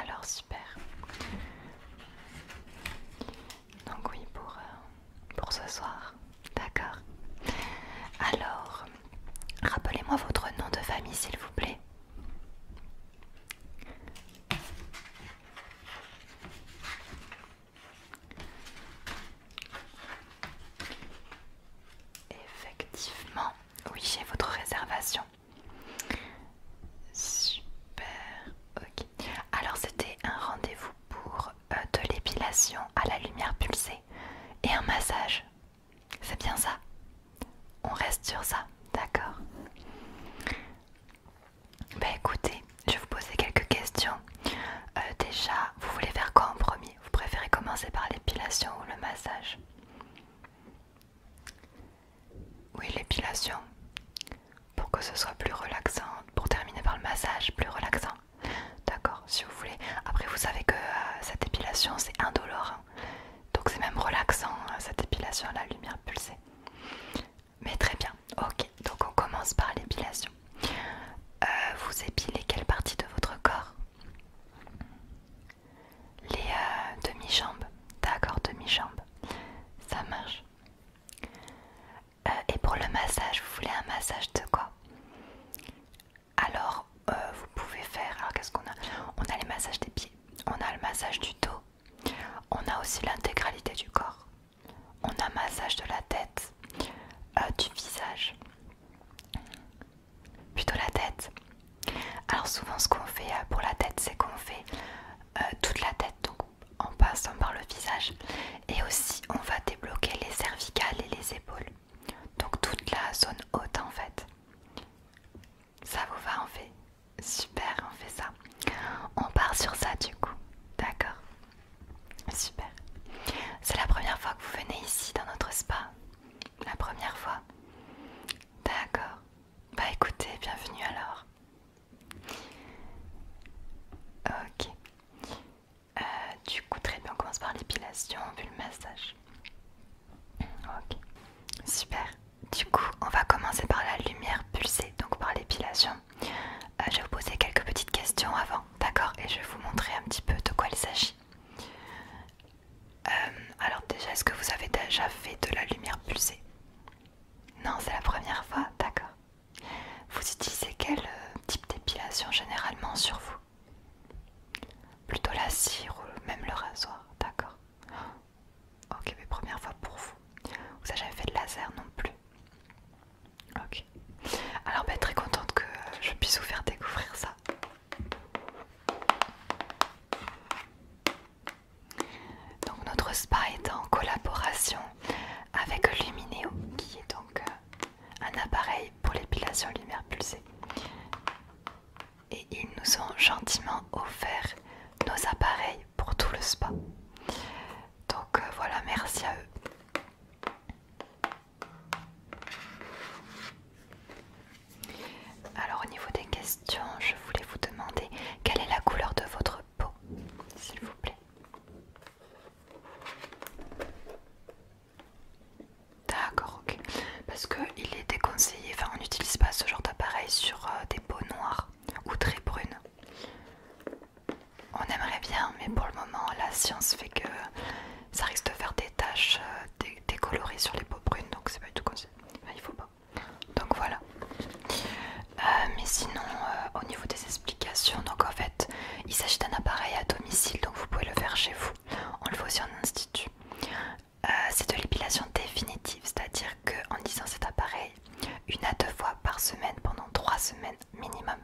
alors, super. Donc oui, pour ce soir. D'accord. Alors, rappelez-moi votre nom de famille, s'il vous plaît. Effectivement, oui, j'ai votre réservation. Super, ok. Alors c'était un rendez-vous pour de l'épilation à la lumière pulsée et un massage. C'est bien ça? On reste sur ça, d'accord. Bah écoutez, je vais vous poser quelques questions. Déjà, vous voulez faire quoi en premier? Vous préférez commencer par l'épilation ou le massage? Oui, l'épilation. Pour que ce soit plus relaxant. Pour terminer par le massage, plus relaxant. D'accord, si vous voulez. Après, vous savez que cette épilation, c'est indolore. Hein. Donc c'est même relaxant, cette épilation à la lumière pulsée. Mais très bien. Ok, donc on commence par l'épilation. Vous épilez quelle partie de votre corps? Les demi-jambes. D'accord, demi-jambes. Ça marche. Et pour le massage, vous voulez un massage de quoi? Alors, vous pouvez faire... Alors, qu'est-ce qu'on a? On a les massages des pieds. On a le massage du dos. On a aussi l'intégralité du corps. On a massage de la tête, du visage. Plutôt la tête. Alors souvent ce qu'on fait pour la tête, c'est qu'on fait toute la tête, donc en passant par le visage. Et aussi on va débloquer les cervicales et les épaules. Donc toute la zone haute en fait. Ça vous va, on fait? Super, on fait ça. On part sur ça du coup. D'accord. Super. C'est la première fois que vous venez ici dans notre spa? La première fois? D'accord. Bah écoutez, bienvenue alors. Ok. Du coup, très bien, on commence par l'épilation, puis le massage. Ok. Super. Du coup, on va commencer par la lumière pulsée, donc par l'épilation. Je vais vous poser quelques petites questions avant, d'accord? Et je vais vous montrer un petit peu de quoi il s'agit. Alors déjà, est-ce que vous avez déjà fait de la lumière pulsée? Non, c'est la première fois, d'accord. Vous utilisez quel type d'épilation généralement sur vous? Plutôt la cire ou même le rasoir, d'accord. Ok, mais première fois pour vous. Vous n'avez jamais fait de laser non plus? Ok. Alors, bah, très contente que je puisse vous faire découvrir ça. Donc, notre spa est en collaboration avec Lumineo, qui est donc un appareil pour l'épilation lumière pulsée. Et ils nous ont gentiment offert nos appareils pour tout le spa. Donc voilà, merci à eux. Alors au niveau des questions, je voulais vous demander quelle est la couleur de votre peau, s'il vous plaît. D'accord, ok. Parce qu'il est déconseillé, enfin on n'utilise pas ce genre d'appareil sur des peaux noires ou très brunes. On aimerait bien, mais pour le moment la science fait que ça risque de faire des taches décolorées sur les peaux brunes, donc c'est pas du tout conseillé. Enfin, il faut pas. Donc voilà. Mais sinon, au niveau des explications, donc en fait, il s'agit d'un appareil à domicile, donc vous pouvez le faire chez vous. On le fait aussi en institut. C'est de l'épilation définitive, c'est-à-dire qu'en utilisant cet appareil 1 à 2 fois par semaine pendant 3 semaines minimum,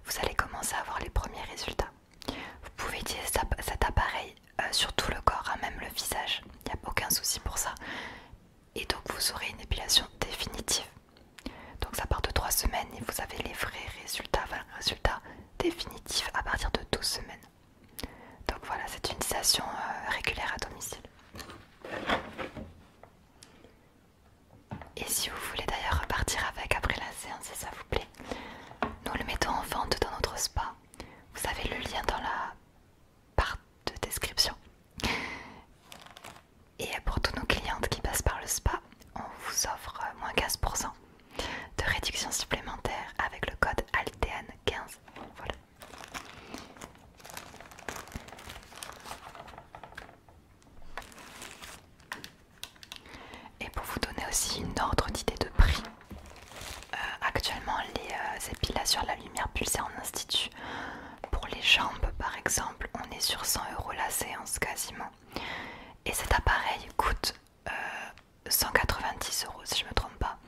vous allez commencer à avoir les premiers résultats. Vous pouvez utiliser cet appareil sur tout le corps, hein, même le visage, il n'y a aucun souci pour ça. Et donc vous aurez une épilation définitive. Donc ça part de 3 semaines et vous avez les vrais résultats, enfin, résultats définitifs à partir de 12 semaines. Donc voilà, c'est une utilisation régulière à domicile. Et si vous voulez d'ailleurs repartir avec après la séance, si ça vous plaît, nous le mettons en vente dans notre spa. Vous avez le lien dans la barre de description. Et pour tous nos clientes qui passent par le spa, on vous offre moins 15% de réduction supplémentaire avec le code ALTEAN15. Voilà. aussi une ordre d'idée de prix. Actuellement, les épilations à la lumière pulsée en institut, pour les jambes par exemple, on est sur 100 € la séance quasiment. Et cet appareil coûte 190 € si je me trompe pas.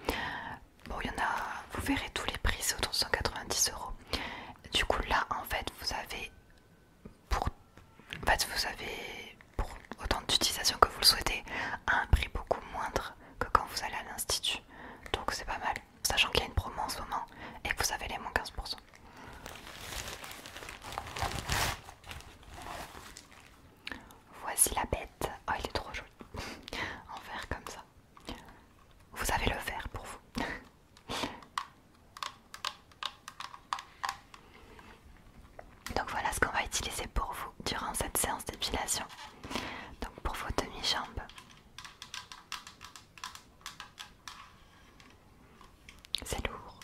Bon, il y en a, vous verrez tous les prix, c'est autour de 190 €. Du coup, là en fait, vous avez pour autant d'utilisation que vous le souhaitez, à un prix beaucoup moindre que quand vous allez à l'institut. Donc c'est pas mal, sachant qu'il y a une promo en ce moment et que vous avez les moins 15%. Voici la bête. Oh, il est trop joli. En vert comme ça. Vous avez le vert pour vous. Donc voilà ce qu'on va utiliser pour vous durant cette séance d'épilation. Donc pour vos demi-jambes, c'est lourd.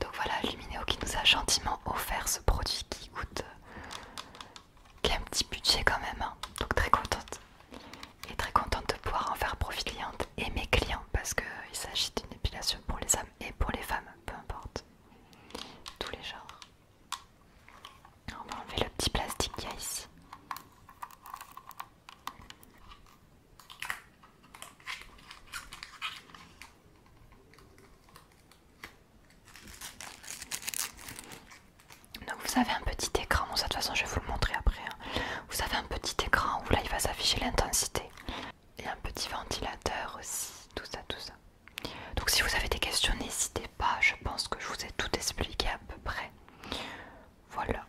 Donc voilà, Lumineo qui nous a gentiment offert ce produit qui coûte, qui a un petit budget quand même, hein. Donc très contente. Et très contente de pouvoir en faire profit cliente et mes clients, parce qu'il s'agit d'une épilation pour les hommes et pour les femmes, peu importe. Tous les genres. On va enlever le petit plastique qu'il y a ici. Donc vous avez un petit écran, bon ça de toute façon je vais vous le montrer après, hein. Vous avez un petit écran où là il va s'afficher l'intensité. Et un petit ventilateur aussi, tout ça, tout ça. Donc si vous avez des questions, n'hésitez pas, je pense que je vous ai tout expliqué à peu près. Voilà.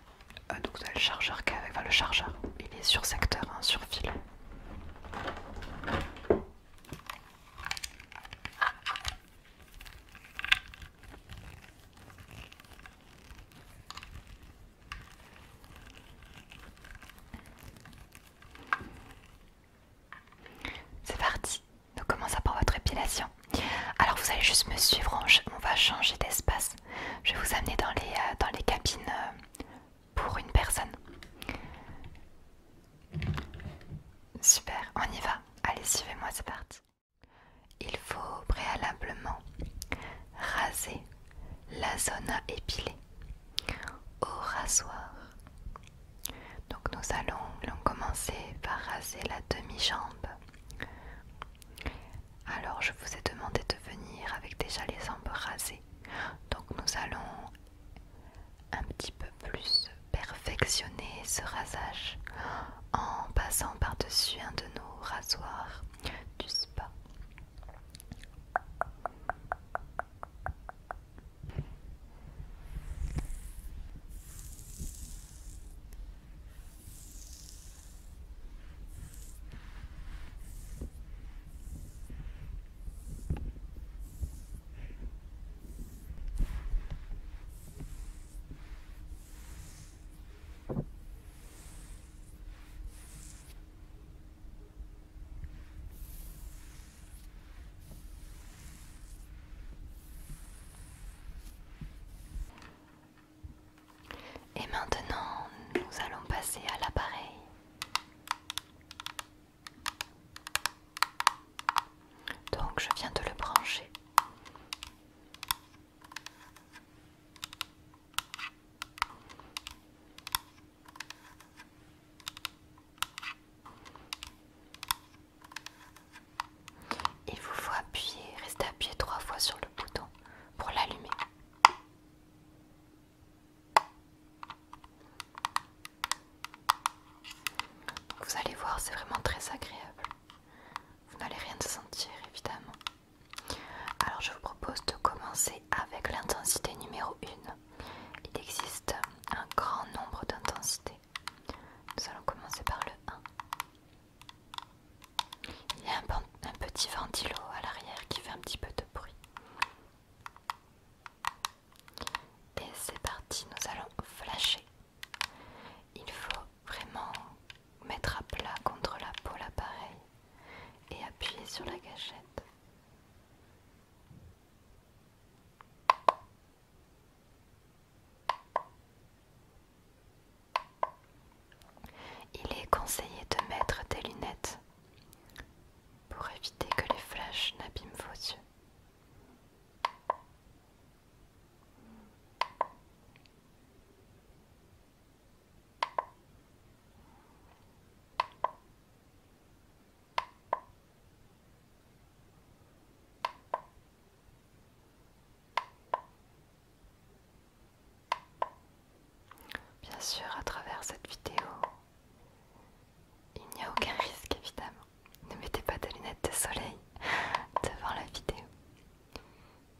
Donc vous avez le chargeur qui est avec, enfin le chargeur, il est sur secteur, hein, sur fil. C'est parti, donc commence par votre épilation. Alors vous allez juste me suivre, on va changer d'espace. Je vais vous amener dans les cabines pour une personne. Super, on y va. Allez, suivez-moi, c'est parti. Il faut préalablement raser la zone à épiler au rasoir. Donc nous allons commencer par raser la demi-jambe. Alors je vous ai demandé de venir avec déjà les jambes rasées. Donc nous allons un petit peu plus perfectionner ce rasage en passant par-dessus un de nos rasoirs du spa. Et maintenant, nous allons passer à l'appareil. Donc je viens de le brancher. Il vous faut rester appuyé 3 fois sur le bouton pour l'allumer. Vous allez voir, c'est vraiment très agréable. Vous n'allez rien sentir évidemment. Alors je vous propose de commencer avec l'intensité numéro 1. Il existe un grand nombre d'intensités. Nous allons commencer par le 1. Il y a un petit ventilo à l'arrière qui fait un petit peu de bruit. Et c'est parti, nous allons flasher. Il faut vraiment mettre à plat contre la peau l'appareil. sûr, à travers cette vidéo, il n'y a aucun risque évidemment. Ne mettez pas de lunettes de soleil devant la vidéo.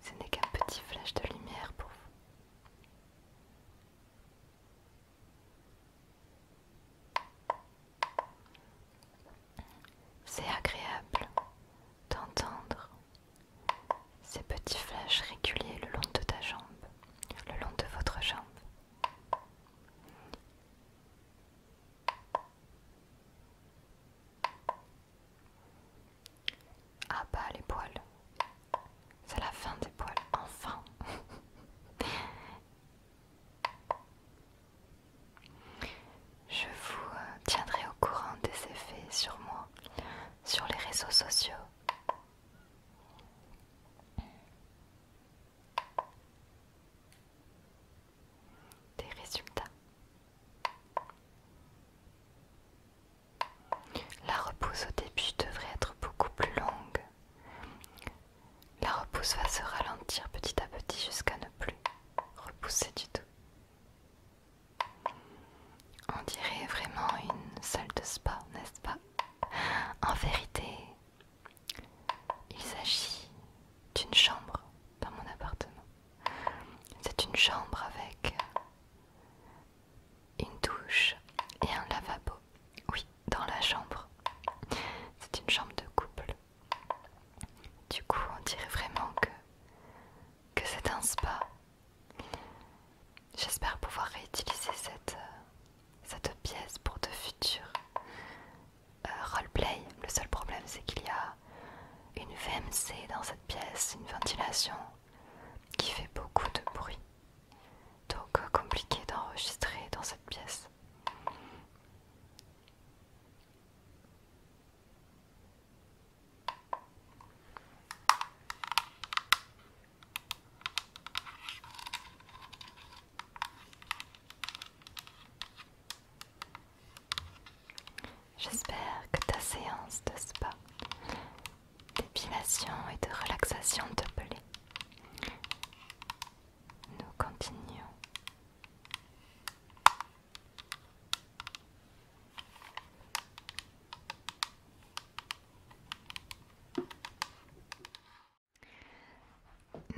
Ce n'est qu'un petit flash de lumière pour vous. C'est agréable d'entendre ces petits flashs réguliers le long de ta jambe, le long de votre jambe. Ah bah les poils, c'est la fin des poils, enfin. Je vous tiendrai au courant des effets sur moi, sur les réseaux sociaux. Des résultats. La repousse au début devrait être beaucoup plus longue. La repousse va se ralentir petit à petit jusqu'à ne plus repousser du tout. On dirait vraiment une salle de spa, n'est-ce pas? En vérité, il s'agit d'une chambre dans mon appartement. C'est une chambre avec une douche et un lavabo. Oui, dans la chambre. C'est une chambre de couple. Du coup, on dirait vraiment que c'est un spa. J'espère pouvoir réutiliser cette pièce pour de futurs roleplay. Le seul problème, c'est qu'il y a une VMC dans cette pièce, une ventilation qui fait beaucoup de bruit. Donc compliqué d'enregistrer dans cette pièce. J'espère que ta séance de spa, d'épilation et de relaxation te plaît. Nous continuons.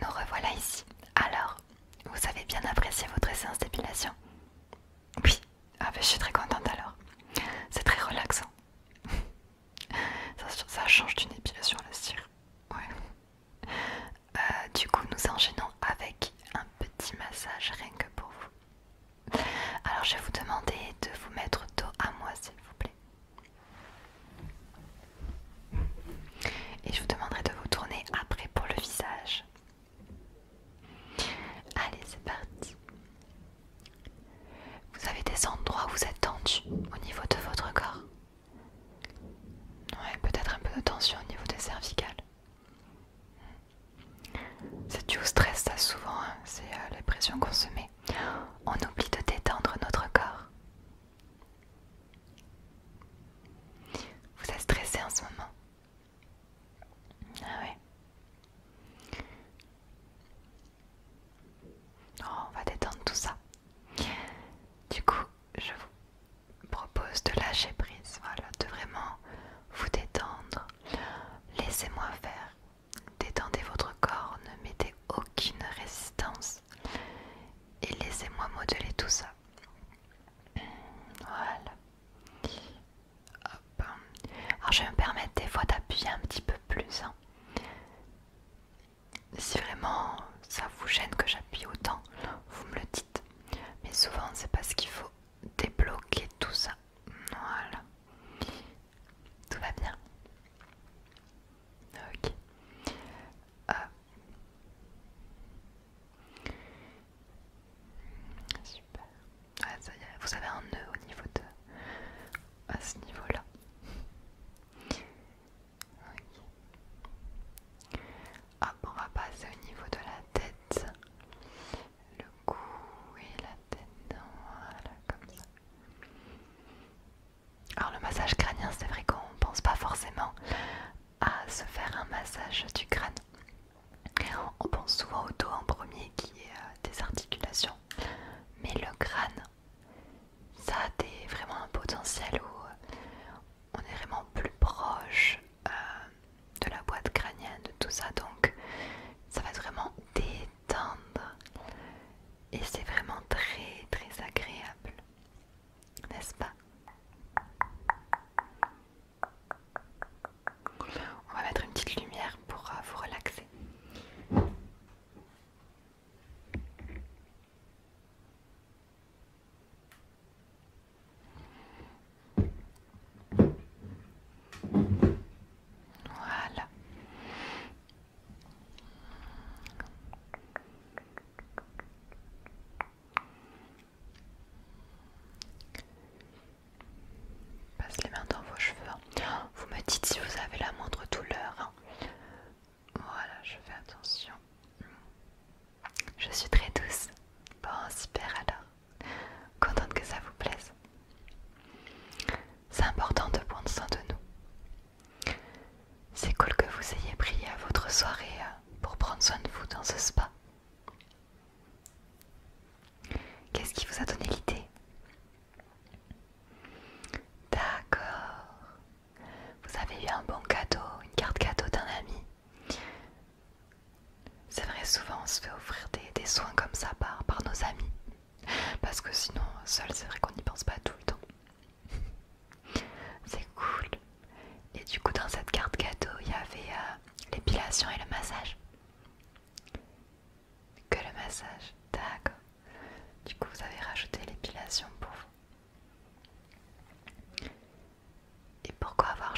Nous revoilà ici. Alors, vous avez bien apprécié votre séance d'épilation? Oui, ah ben, je suis très contente alors. C'est très relaxant. Ça change d'une épilation à la cire. Ouais. Du coup, nous enchaînons avec un petit massage rien que pour vous. Alors, je vais vous demander de vous mettre dos à moi, s'il vous plaît. Et je vous demanderai de vous tourner après pour le visage. Allez, c'est parti. Vous avez des endroits où vous êtes tendu au niveau de votre corps? Ouais, peut-être un peu de tension au niveau des cervicales. C'est dû au stress, ça, souvent, hein. C'est les pressions qu'on se met. On oublie de détendre notre corps. Vous êtes stressé en ce moment? Ah ouais. Oh, on va détendre tout ça. Du coup, je vous propose de lâcher prise, voilà, de vraiment vous détendre. Laissez-moi faire. Détendez votre corps, ne mettez aucune résistance et laissez-moi modeler tout ça. Voilà. Hop. Alors je vais me permettre des fois d'appuyer un petit peu plus, hein. Si vraiment ça vous gêne que j'appuie autant, vous me le dites. Mais souvent c'est parce qu'il faut débloquer tout ça. Voilà. Tout va bien. Ok. Super. Ouais, ça y est, vous avez un nœud au niveau de... à ce niveau-là. Ok. Hop, on va passer au niveau de la tête. Le cou et la tête. Voilà,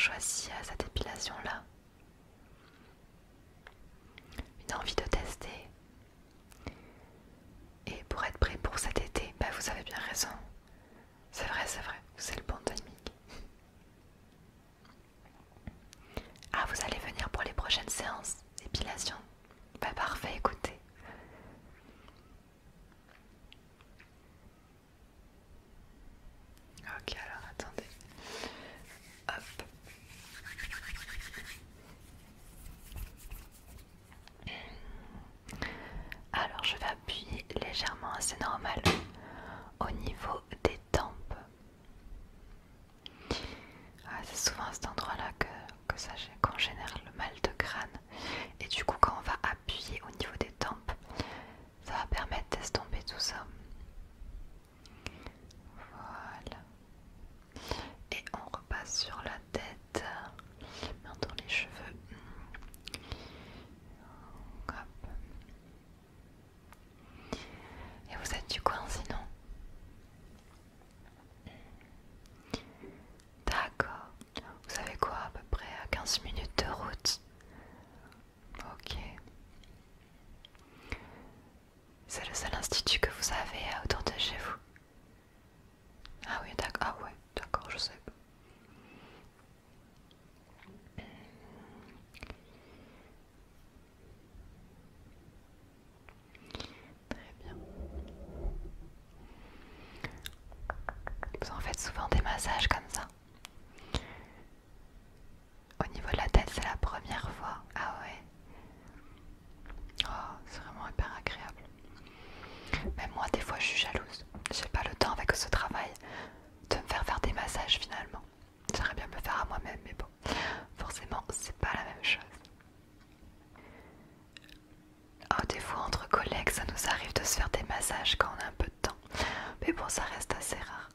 choisi cette épilation là? Une envie de tester? Et pour être prêt pour cet été, bah vous avez bien raison. C'est vrai, c'est le bon timing. Ah, vous allez venir pour les prochaines séances d'épilation? Bah parfait, écoutez. Ok, alors attendez. Hop. Alors je vais appuyer légèrement, c'est normal, au niveau des tempes. Ah, c'est souvent à cet endroit-là qu'on génère le mal de crâne. Et du coup, quand on va appuyer au niveau des tempes, ça va permettre d'estomper tout ça. Voilà. Et on repasse sur la tête. Maintenant les cheveux. Hop. Et vous êtes du coin sinon? D'accord. Vous savez quoi, à peu près à 15 minutes de route? Ok. C'est le seul institut que vous avez autour de chez vous? Ah oui, d'accord. Ah ouais, d'accord, je sais pas. Très bien. Vous en faites souvent des massages comme ça? Au niveau de la tête, c'est la première fois. Ah ouais. Oh, c'est vraiment hyper agréable. Même moi, des fois, je suis jalouse. J'ai pas le temps avec ce travail de me faire des massages finalement. J'aimerais bien me le faire à moi-même, mais bon, forcément, c'est pas la même chose. Oh, des fois, entre collègues, ça nous arrive de se faire des massages quand on a un peu de temps. Mais bon, ça reste assez rare.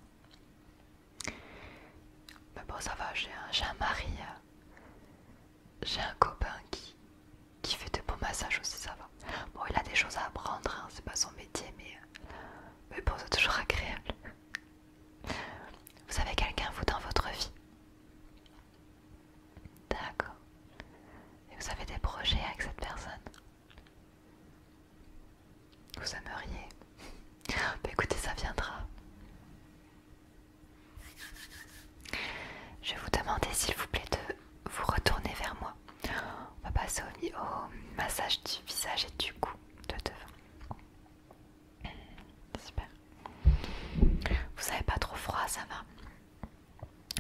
Mais bon, ça va, j'ai un mari, j'ai un copain qui fait de bons massages aussi, ça va. Bon, il a des choses à apprendre, hein, c'est pas son métier, mais bon, c'est toujours agréable. Vous avez quelqu'un, vous, dans votre vie? D'accord. Et vous avez des projets avec cette personne? Vous aimeriez? Bah écoutez, ça viendra. Je vais vous demander, s'il vous plaît, de vous retourner vers moi. On va passer au massage du visage et du cou de devant. Super. Vous avez pas trop froid, ça va?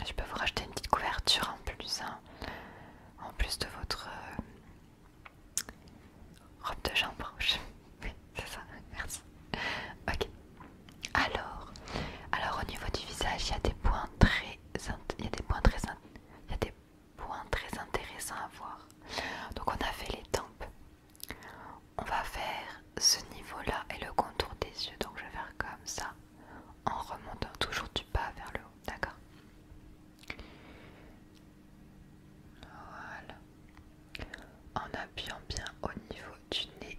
Je peux vous racheter une petite couverture en plus, hein, en plus de votre robe de chambre. Oui, c'est ça, merci. Ok. Alors au niveau du visage, il y a des points il y a des points très intéressants à voir. Donc on a fait les tempes. On va faire ce niveau-là et le contour des yeux. Donc je vais faire comme ça, en remontant toujours du bas vers le haut, d'accord? Voilà. En appuyant bien au niveau du nez.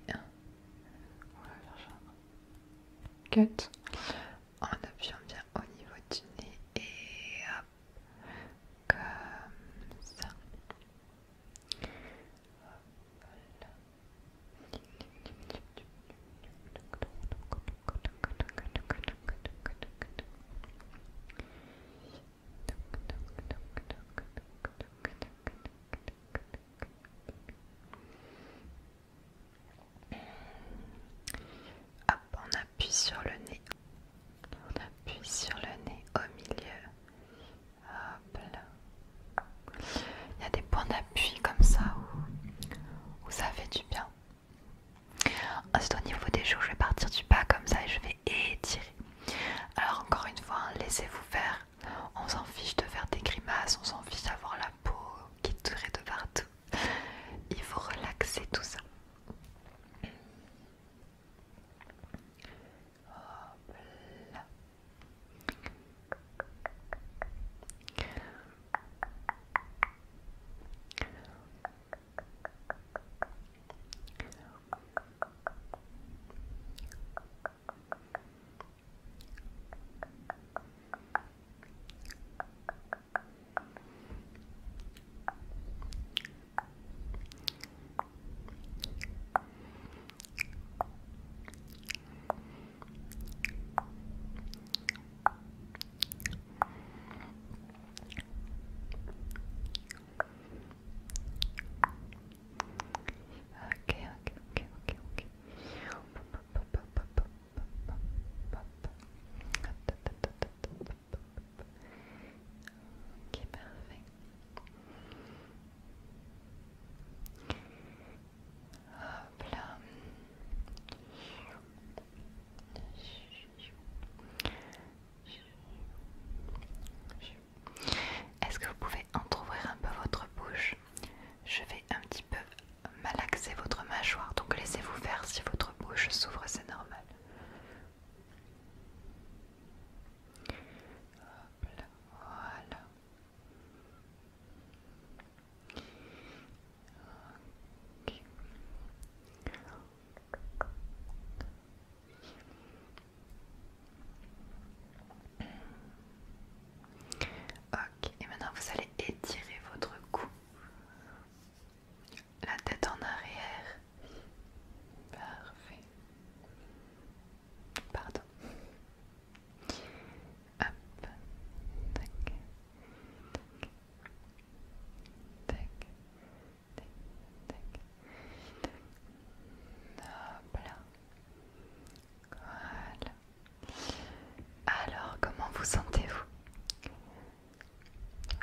vous sentez-vous?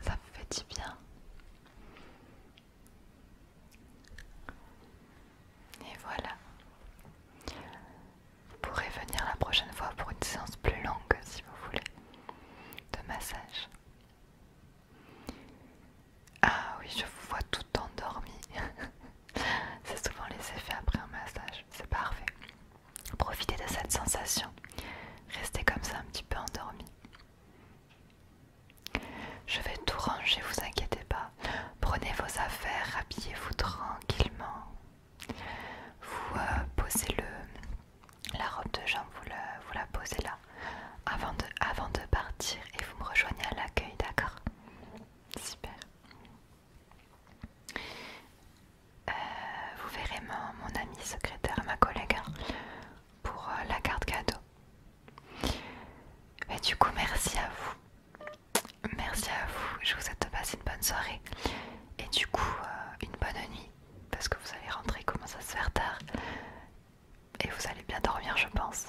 Ça vous fait du bien? Et voilà. Vous pourrez venir la prochaine fois pour une séance plus longue si vous voulez, de massage. Ah oui, je vous vois tout endormi. C'est souvent les effets après un massage, c'est parfait. Profitez de cette sensation. Restez comme ça un petit peu endormi. Je vais tout ranger, vous inquiétez pas. Prenez vos affaires, habillez-vous tranquillement. Vous posez la robe de chambre, vous la posez là avant de partir et vous me rejoignez à l'accueil, d'accord? Super. Vous verrez mon amie secrétaire, ma collègue, hein, pour la carte cadeau. Mais du coup, merci à vous. Merci à vous. Je vous souhaite de passer une bonne soirée. Et du coup, une bonne nuit. Parce que vous allez rentrer, il commence à se faire tard. Et vous allez bien dormir, je pense.